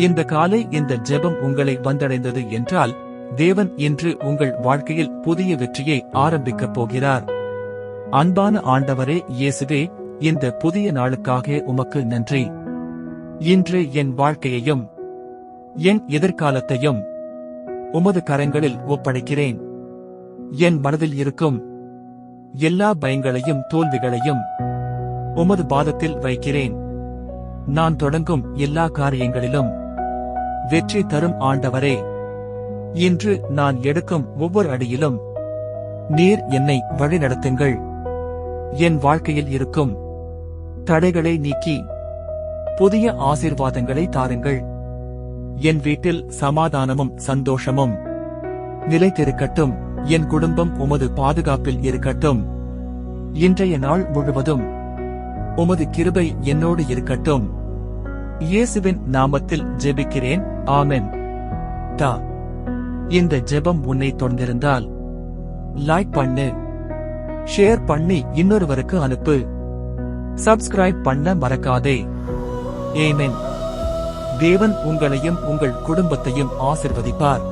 இந்த காலை இந்த ஜெபம் உங்களை வந்தடைந்தது என்றால் தேவன் இன்று உங்கள் வாழ்க்கையில் புதிய வெற்றியை ஆரம்பிக்கப் போகிறார். அன்பான ஆண்டவரே இயேசுவே, இந்த புதிய நாளுக்காக உமக்கு நன்றி. இன்று என் வாழ்க்கையையும் என் எதிர்காலத்தையும் உமது கரங்களில் ஒப்படைக்கிறேன். என் மனதில் இருக்கும் எல்லா பயங்களையும் தோல்விகளையும் உமது பாதத்தில் வைக்கிறேன். நான் தொடங்கும் எல்லா காரியங்களிலும் வெற்றி தரும் ஆண்டவரே, இன்று நான் எடுக்கும் ஒவ்வொரு அடியிலும் நீர் என்னை வழிநடத்துங்கள். என் வாழ்க்கையில் இருக்கும் தடைகளை நீக்கி புதிய ஆசீர்வாதங்களை தாருங்கள். என் வீட்டில் சமாதானமும் சந்தோஷமும் நிலைத்திருக்கட்டும். என் குடும்பம் உமது பாதுகாப்பில் இருக்கட்டும். இன்றைய நாள் முழுவதும் உமது கிருபை என்னோடு இருக்கட்டும். இயேசுவின் நாமத்தில் ஜெபிக்கிறேன், ஆமென். இந்த ஜெபம் உன்னை தொடர்ந்திருந்தால் லைக் பண்ணு, ஷேர் பண்ணி இன்னொருவருக்கு அனுப்பு, சப்ஸ்கிரைப் பண்ண மறக்காதே. ஆமென். தேவன் உங்களையும் உங்கள் குடும்பத்தையும் ஆசிர்வதிப்பார்.